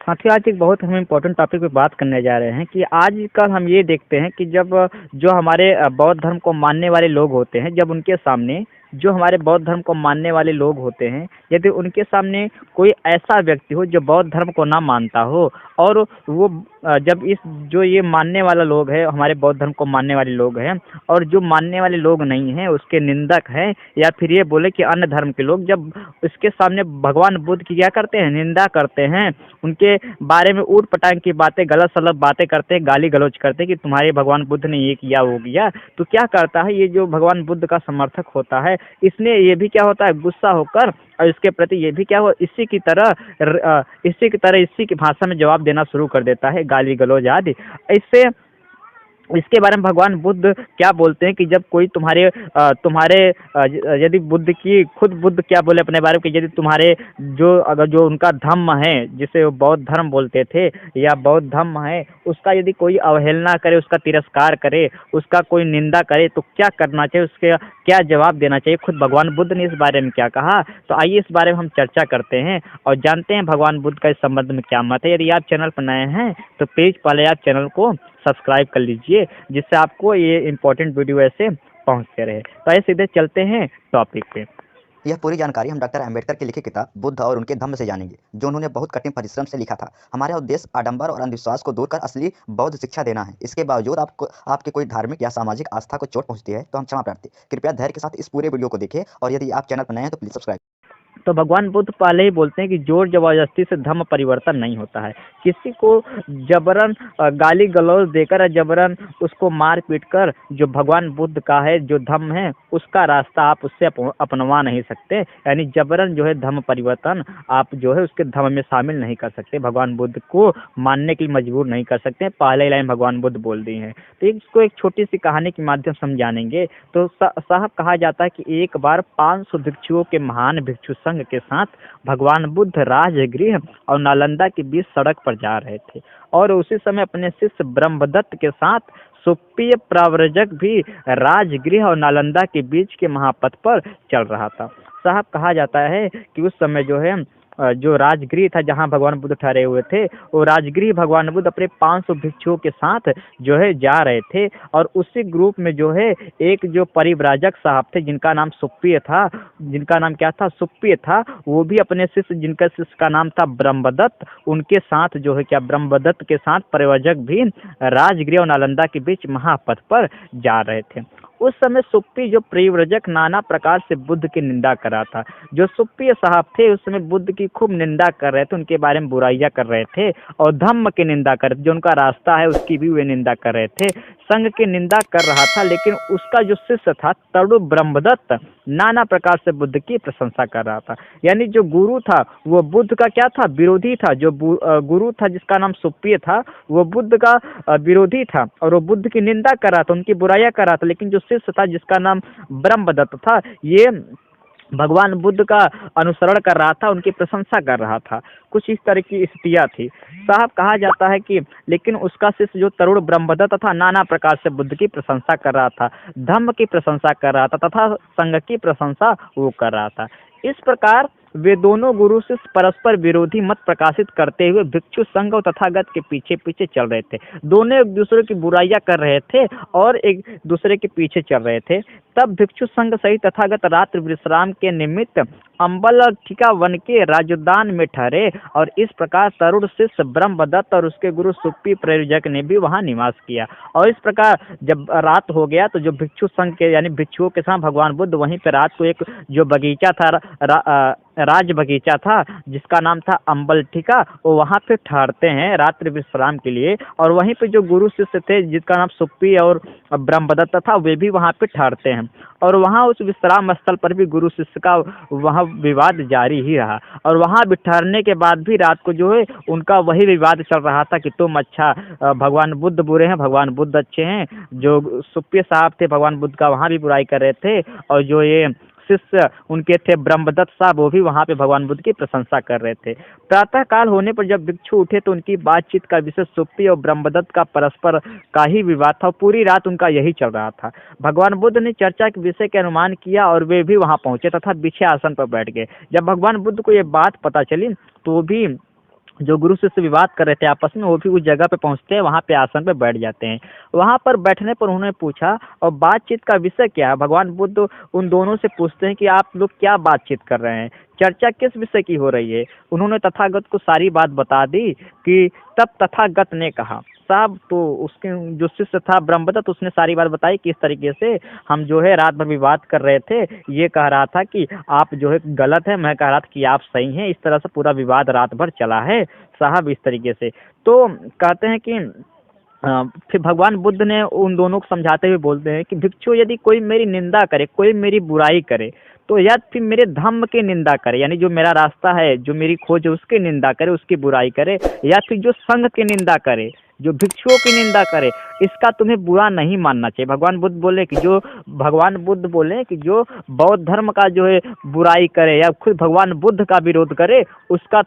साथियों, आज एक बहुत हम इम्पोर्टेंट टॉपिक पे बात करने जा रहे हैं कि आजकल हम ये देखते हैं कि जब जो हमारे बौद्ध धर्म को मानने वाले लोग होते हैं, जब उनके सामने जो हमारे बौद्ध धर्म को मानने वाले लोग होते हैं, यदि उनके सामने कोई ऐसा व्यक्ति हो जो बौद्ध धर्म को ना मानता हो, और वो जब इस जो ये मानने वाला लोग है, हमारे बौद्ध धर्म को मानने वाले लोग हैं, और जो मानने वाले लोग नहीं हैं उसके निंदक हैं, या फिर ये बोले कि अन्य धर्म के लोग जब इसके सामने भगवान बुद्ध की क्या करते हैं, निंदा करते हैं, उनके बारे में ऊट पटांग की बातें, गलत सलत बातें करते हैं, गाली गलौज करते हैं कि तुम्हारे भगवान बुद्ध ने ये किया वो किया, तो क्या करता है ये जो भगवान बुद्ध का समर्थक होता है, इसने ये भी क्या होता है, गुस्सा होकर और इसके प्रति ये भी क्या हो, इसी की भाषा में जवाब देना शुरू कर देता है, गाली गलौज आदि। इससे इसके बारे में भगवान बुद्ध क्या बोलते हैं कि जब कोई यदि बुद्ध की खुद बुद्ध क्या बोले अपने बारे में कि यदि तुम्हारे अगर जो उनका धम्म है, जिसे वो बौद्ध धर्म बोलते थे या बौद्ध धम्म है, उसका यदि कोई अवहेलना करे, उसका तिरस्कार करे, उसका कोई निंदा करे, तो क्या करना चाहिए, उसके क्या जवाब देना चाहिए, खुद भगवान बुद्ध ने इस बारे में क्या कहा। तो आइए इस बारे में हम चर्चा करते हैं और जानते हैं भगवान बुद्ध का इस संबंध में क्या मत है। यदि आप चैनल पर नए हैं तो प्लीज़ पहले आप चैनल को सब्सक्राइब कर लीजिए, जिससे आपको ये इम्पोर्टेंट वीडियो ऐसे पहुंचते रहे। तो आइए सीधे चलते हैं टॉपिक पे। यह पूरी जानकारी हम डॉक्टर अंबेडकर की लिखी किताब बुद्ध और उनके धम्म से जानेंगे, जो उन्होंने बहुत कठिन परिश्रम से लिखा था। हमारा उद्देश्य आडंबर और अंधविश्वास को दूर कर असली बौद्ध शिक्षा देना है। इसके बावजूद आपके कोई धार्मिक या सामाजिक आस्था को चोट पहुंचती है तो हम क्षमा प्रार्थी। कृपया धैर्य के साथ इस पूरे वीडियो को देखें, और यदि आप चैनल पर नए हैं तो प्लीज सब्सक्राइब। तो भगवान बुद्ध पहले ही बोलते हैं कि जोर जबरदस्ती से धम्म परिवर्तन नहीं होता है। किसी को जबरन गाली गलौज देकर या जबरन उसको मार पीट कर जो भगवान बुद्ध का है, जो धम्म है, उसका रास्ता आप उससे अपनवा नहीं सकते। यानी जबरन जो है धम्म परिवर्तन आप जो है उसके धम्म में शामिल नहीं कर सकते, भगवान बुद्ध को मानने के लिए मजबूर नहीं कर सकते। पहले ही लाइन भगवान बुद्ध बोल दी है। तो इसको एक छोटी सी कहानी के माध्यम से हम जानेंगे। तो साहब कहा जाता है कि एक बार 500 भिक्षुओं के महान भिक्षु संघ के साथ भगवान बुद्ध राजगृह और नालंदा के बीच सड़क पर जा रहे थे, और उसी समय अपने शिष्य ब्रह्मदत्त के साथ सुप्रिय प्रव्रजक भी राजगृह और नालंदा के बीच के महापथ पर चल रहा था। साहब कहा जाता है कि उस समय जो है जो राजगृह था जहाँ भगवान बुद्ध ठहरे हुए थे, वो राजगृह भगवान बुद्ध अपने 500 भिक्षुओं के साथ जो है जा रहे थे, और उसी ग्रुप में जो है एक जो परिव्राजक साहब थे जिनका नाम सुप्रिय था, जिनका नाम क्या था, सुप्रिय था, वो भी अपने शिष्य, जिनका शिष्य का नाम था ब्रह्मदत्त, उनके साथ जो है क्या, ब्रह्मदत्त के साथ परिव्राजक भी राजगृह और नालंदा के बीच महापथ पर जा रहे थे। उस समय सुप्पी जो परिव्रजक नाना प्रकार से बुद्ध की निंदा कर रहा था। जो सुप्पी साहब थे उस समय बुद्ध की खूब निंदा कर रहे थे, उनके बारे में बुराइयां कर रहे थे, और धम्म की निंदा कर, जो उनका रास्ता है उसकी भी वे निंदा कर रहे थे, संघ की निंदा कर रहा था। लेकिन उसका जो शिष्य था तरुण ब्रह्मदत्त नाना प्रकार से बुद्ध की प्रशंसा कर रहा था। यानी जो गुरु था वो बुद्ध का क्या था, विरोधी था। जो गुरु था जिसका नाम सुप्रिय था वो बुद्ध का विरोधी था, और वो बुद्ध की निंदा कर रहा था, उनकी बुराइयां कर रहा था। लेकिन जो शिष्य था जिसका नाम ब्रह्मदत्त था, ये भगवान बुद्ध का अनुसरण कर रहा था, उनकी प्रशंसा कर रहा था। कुछ इस तरह की स्थितियाँ थी। साहब कहा जाता है कि लेकिन उसका शिष्य जो तरुण ब्रह्मदत्त था नाना प्रकार से बुद्ध की प्रशंसा कर रहा था, धम्म की प्रशंसा कर रहा था तथा संघ की प्रशंसा वो कर रहा था। इस प्रकार वे दोनों गुरु शिष्य परस्पर विरोधी मत प्रकाशित करते हुए भिक्षु संघ और तथागत के पीछे पीछे चल रहे थे। दोनों एक दूसरे की बुराइयां कर रहे थे और एक दूसरे के पीछे चल रहे थे। तब भिक्षु संघ सहित तथागत रात्रि विश्राम के निमित्त अंबल और ठिका वन के राजोद्यान में ठहरे, और इस प्रकार तरुण शिष्य ब्रह्मदत्त और उसके गुरु सुप्पी प्रयोजक ने भी वहां निवास किया। और इस प्रकार जब रात हो गया तो जो भिक्षु संघ के यानी भिक्षुओं के साथ भगवान बुद्ध वहीं पे रात को एक जो बगीचा था, राज बगीचा था जिसका नाम था अंबल ठिका, वो वहाँ पे ठहरते हैं रात्रि विश्राम के लिए। और वहीं पे जो गुरु शिष्य थे जिसका नाम सुप्पी और ब्रह्मदत्त था वे भी वहाँ पे ठहरते हैं, और वहाँ उस विश्राम स्थल पर भी गुरु शिष्य का वहाँ विवाद जारी ही रहा। और वहाँ भी ठहरने के बाद भी रात को जो है उनका वही विवाद चल रहा था कि तुम अच्छा, भगवान बुद्ध बुरे हैं, भगवान बुद्ध अच्छे हैं। जो सुप्पी साहब थे भगवान बुद्ध का वहाँ भी बुराई कर रहे थे, और जो ये शिष्य उनके थे ब्रह्मदत्त साहब वो भी वहाँ पे भगवान बुद्ध की प्रशंसा कर रहे थे। प्रातः काल होने पर जब भिक्षु उठे तो उनकी बातचीत का विषय सुप्पी और ब्रह्मदत्त का परस्पर का ही विवाद था। पूरी रात उनका यही चल रहा था। भगवान बुद्ध ने चर्चा के विषय के अनुमान किया और वे भी वहाँ पहुंचे तथा बिछे आसन पर बैठ गए। जब भगवान बुद्ध को ये बात पता चली तो वो भी जो गुरु शिष्य विवाद कर रहे थे आपस में, वो भी उस जगह पे पहुंचते हैं, वहां पे आसन पे बैठ जाते हैं। वहां पर बैठने पर उन्होंने पूछा, और बातचीत का विषय क्या है? भगवान बुद्ध उन दोनों से पूछते हैं कि आप लोग क्या बातचीत कर रहे हैं, चर्चा किस विषय की हो रही है? उन्होंने तथागत को सारी बात बता दी कि तब तथागत ने कहा, साहब, तो उसके जो शिष्य था ब्रह्मदत्त, उसने सारी बात बताई कि इस तरीके से हम जो है रात भर विवाद कर रहे थे, ये कह रहा था कि आप जो है गलत है, मैं कह रहा था कि आप सही हैं, इस तरह से पूरा विवाद रात भर चला है साहब, इस तरीके से। तो कहते हैं कि फिर भगवान बुद्ध ने उन दोनों को समझाते हुए बोलते हैं कि भिक्षु, यदि कोई मेरी निंदा करे, कोई मेरी बुराई करे, तो या फिर मेरे धम्म की निंदा करे, यानी जो मेरा रास्ता है, जो मेरी खोज है, उसकी निंदा करे, उसकी बुराई करे, या फिर जो संघ की निंदा करे, जो भिक्षुओं की निंदा करे, इसका तुम्हें बुरा नहीं मानना चाहिए। भगवान बुद्ध बोले कि जो बौद्ध धर्म का जो है बुराई करे या खुद भगवान बुद्ध का विरोध करे, उसका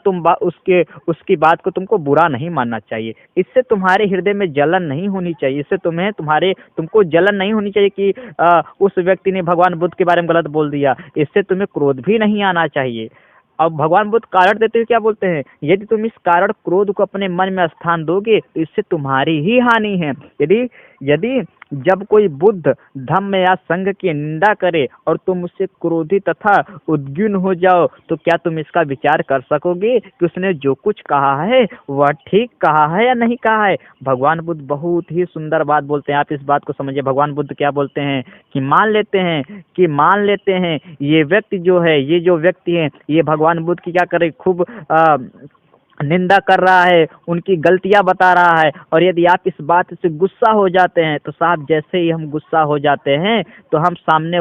उसकी बात को तुमको बुरा नहीं मानना चाहिए। इससे तुम्हारे हृदय में जलन नहीं होनी चाहिए, इससे तुमको जलन नहीं होनी चाहिए कि उस व्यक्ति ने भगवान बुद्ध के बारे में गलत बोल दिया। इससे तुम्हें क्रोध भी नहीं आना चाहिए। अब भगवान बुद्ध कारण देते हुए क्या बोलते हैं, यदि तुम इस कारण क्रोध को अपने मन में स्थान दोगे तो इससे तुम्हारी ही हानि है। यदि यदि जब कोई बुद्ध धम्म या संघ की निंदा करे और तुम उससे क्रोधी तथा उद्विग्न हो जाओ, तो क्या तुम इसका विचार कर सकोगे कि उसने जो कुछ कहा है वह ठीक कहा है या नहीं कहा है? भगवान बुद्ध बहुत ही सुंदर बात बोलते हैं, आप इस बात को समझिए। भगवान बुद्ध क्या बोलते हैं कि मान लेते हैं ये व्यक्ति जो है, ये जो व्यक्ति है, ये भगवान बुद्ध की क्या करे, खूब निंदा कर रहा है, उनकी गलतियां बता रहा है। और यदि आप इस बात से गुस्सा हो जाते हैं, तो साहब, जैसे ही हम गुस्सा हो जाते हैं तो हम सामने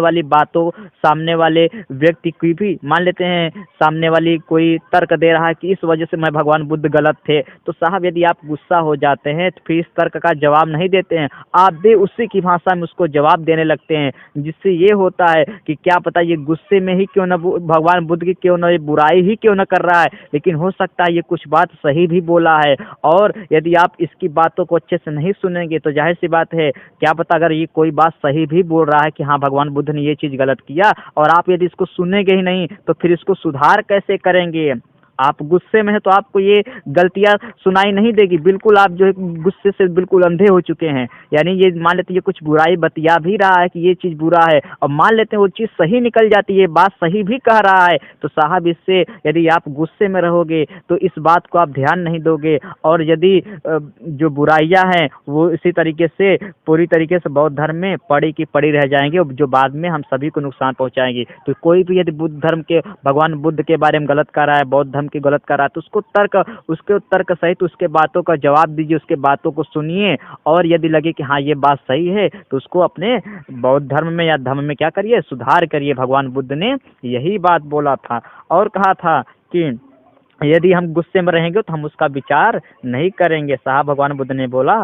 वाले व्यक्ति की भी मान लेते हैं, सामने वाली कोई तर्क दे रहा है कि इस वजह से मैं भगवान बुद्ध गलत थे, तो साहब यदि आप गुस्सा हो जाते हैं तो फिर इस तर्क का जवाब नहीं देते हैं, आप भी उसी की भाषा में उसको जवाब देने लगते हैं, जिससे ये होता है कि क्या पता ये गुस्से में ही क्यों न भगवान बुद्ध की क्यों न बुराई ही क्यों न कर रहा है, लेकिन हो सकता है ये कुछ बात सही भी बोला है। और यदि आप इसकी बातों को अच्छे से नहीं सुनेंगे तो जाहिर सी बात है, क्या पता अगर ये कोई बात सही भी बोल रहा है कि हाँ भगवान बुद्ध ने ये चीज़ गलत किया, और आप यदि इसको सुनेंगे ही नहीं तो फिर इसको सुधार कैसे करेंगे? आप गुस्से में हैं तो आपको ये गलतियां सुनाई नहीं देगी, बिल्कुल आप जो है गुस्से से बिल्कुल अंधे हो चुके हैं। यानी ये मान लेते हैं ये कुछ बुराई बतिया भी रहा है कि ये चीज़ बुरा है, और मान लेते हैं वो चीज़ सही निकल जाती है, बात सही भी कह रहा है, तो साहब इससे यदि आप गुस्से में रहोगे तो इस बात को आप ध्यान नहीं दोगे, और यदि जो बुराइयां हैं वो इसी तरीके से पूरी तरीके से बौद्ध धर्म में पड़ी की पड़ी रह जाएंगी, जो बाद में हम सभी को नुकसान पहुंचाएंगी। तो कोई भी यदि बुद्ध धर्म के भगवान बुद्ध के बारे में गलत कर रहा है, बौद्ध धर्म की गलत कर रहा है, तो उसके तर्क सहित उसके बातों का जवाब दीजिए, उसके बातों को सुनिए, और यदि लगे कि हाँ ये बात सही है तो उसको अपने बौद्ध धर्म में या धर्म में क्या करिए, सुधार करिए। भगवान बुद्ध ने यही बात बोला था, और कहा था कि यदि हम गुस्से में रहेंगे तो हम उसका विचार नहीं करेंगे। साहब भगवान बुद्ध ने बोला,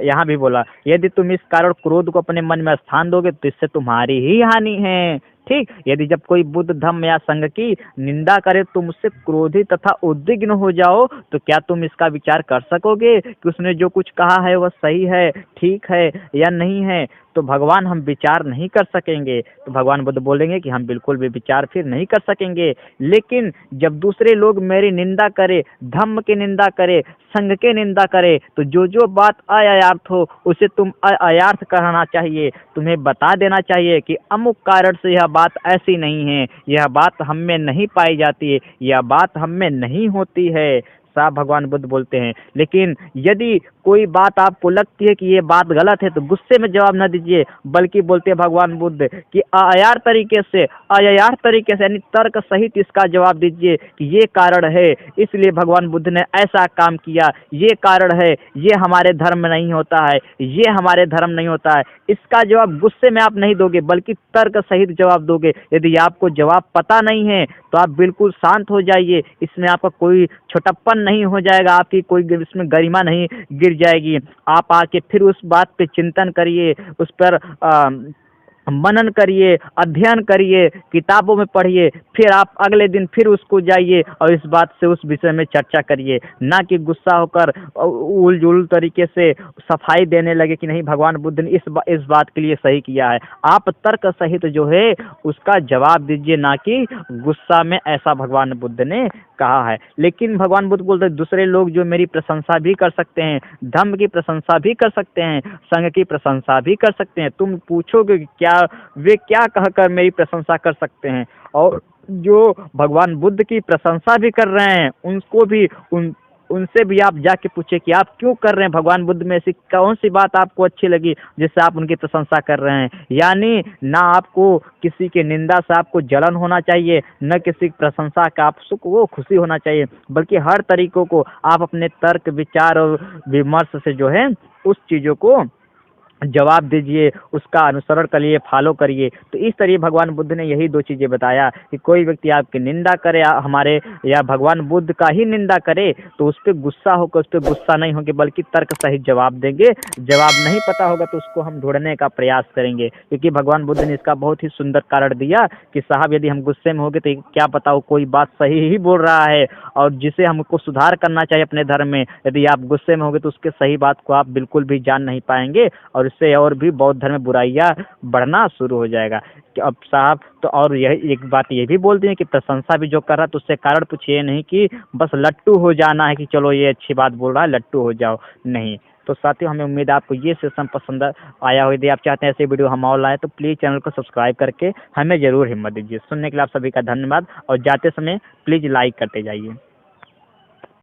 यहाँ भी बोला, यदि तुम इस कारण क्रोध को अपने मन में स्थान दोगे तो इससे तुम्हारी ही हानि है। ठीक, यदि जब कोई बुद्ध धम्म या संघ की निंदा करे तुम उससे क्रोधित तथा उद्विग्न हो जाओ, तो क्या तुम इसका विचार कर सकोगे कि उसने जो कुछ कहा है वह सही है, ठीक है या नहीं है? तो भगवान हम विचार नहीं कर सकेंगे। तो भगवान बुद्ध बोलेंगे कि हम बिल्कुल भी विचार फिर नहीं कर सकेंगे। लेकिन जब दूसरे लोग मेरी निंदा करे, धम्म की निंदा करे, संघ की निंदा करे, तो जो जो बात अयार्थ हो उसे तुम अयार्थ कहना चाहिए। तुम्हें बता देना चाहिए कि अमुक कारण से यह बात ऐसी नहीं है, यह बात हम में नहीं पाई जाती है, यह बात हम में नहीं होती है। साहब भगवान बुद्ध बोलते हैं, लेकिन यदि कोई बात आपको लगती है कि ये बात गलत है तो गुस्से में जवाब न दीजिए, बल्कि बोलते हैं भगवान बुद्ध कि अयार तरीके से यानी तर्क सहित इसका जवाब दीजिए कि ये कारण है, इसलिए भगवान बुद्ध ने ऐसा काम किया, ये कारण है, ये हमारे धर्म में नहीं होता है, ये हमारे धर्म नहीं होता है। इसका जवाब गुस्से में आप नहीं दोगे, बल्कि तर्क सहित जवाब दोगे। यदि आपको जवाब पता नहीं है तो आप बिल्कुल शांत हो जाइए, इसमें आपका कोई छोटापन नहीं हो जाएगा, आपकी कोई इसमें गरिमा नहीं गिर जाएगी। आप आके फिर उस बात पे चिंतन करिए, उस पर मनन करिए, अध्ययन करिए, किताबों में पढ़िए, फिर आप अगले दिन फिर उसको जाइए और इस बात से उस विषय में चर्चा करिए, ना कि गुस्सा होकर उल-जुल तरीके से सफाई देने लगे कि नहीं भगवान बुद्ध ने इस बात के लिए सही किया है। आप तर्क सहित जो है उसका जवाब दीजिए, ना कि गुस्सा में, ऐसा भगवान बुद्ध ने कहा है। लेकिन भगवान बुद्ध बोलते हैं दूसरे लोग जो मेरी प्रशंसा भी कर सकते हैं, धम्म की प्रशंसा भी कर सकते हैं, संघ की प्रशंसा भी कर सकते हैं, तुम पूछोगे कि क्या वे क्या कहकर मेरी प्रशंसा कर सकते हैं। और जो भगवान बुद्ध की प्रशंसा भी कर रहे हैं उनको भी उनसे भी आप जाके पूछे कि आप क्यों कर रहे हैं, भगवान बुद्ध में ऐसी कौन सी बात आपको अच्छी लगी जिससे आप उनकी प्रशंसा कर रहे हैं। यानी ना आपको किसी की निंदा से आपको जलन होना चाहिए, न किसी की प्रशंसा का आपको खुशी होना चाहिए, बल्कि हर तरीकों को आप अपने तर्क विचार और विमर्श से जो है उस चीज़ों को जवाब दीजिए, उसका अनुसरण करिए, फॉलो करिए। तो इस तरह भगवान बुद्ध ने यही दो चीज़ें बताया कि कोई व्यक्ति आपकी निंदा करे हमारे या भगवान बुद्ध का ही निंदा करे तो उस पर गुस्सा होकर उस पर गुस्सा नहीं होंगे बल्कि तर्क सहित जवाब देंगे। जवाब नहीं पता होगा तो उसको हम ढूंढने का प्रयास करेंगे, क्योंकि भगवान बुद्ध ने इसका बहुत ही सुंदर कारण दिया कि साहब यदि हम गुस्से में होंगे तो क्या पता हो कोई बात सही ही बोल रहा है और जिसे हमको सुधार करना चाहिए अपने धर्म में। यदि आप गुस्से में होंगे तो उसके सही बात को आप बिल्कुल भी जान नहीं पाएंगे और इससे और भी बौद्ध धर्म में बुराइयां बढ़ना शुरू हो जाएगा। कि अब साहब तो और यही एक बात ये भी बोलते हैं कि प्रशंसा भी जो कर रहा है तो उससे कारण पूछिए नहीं कि बस लट्टू हो जाना है कि चलो ये अच्छी बात बोल रहा है लट्टू हो जाओ, नहीं। तो साथियों हमें उम्मीद है आपको ये सेशन पसंद आया हो। यदि आप चाहते हैं ऐसे वीडियो हम और लाएं तो प्लीज़ चैनल को सब्सक्राइब करके हमें ज़रूर हिम्मत दीजिए। सुनने के लिए आप सभी का धन्यवाद और जाते समय प्लीज़ लाइक करते जाइए।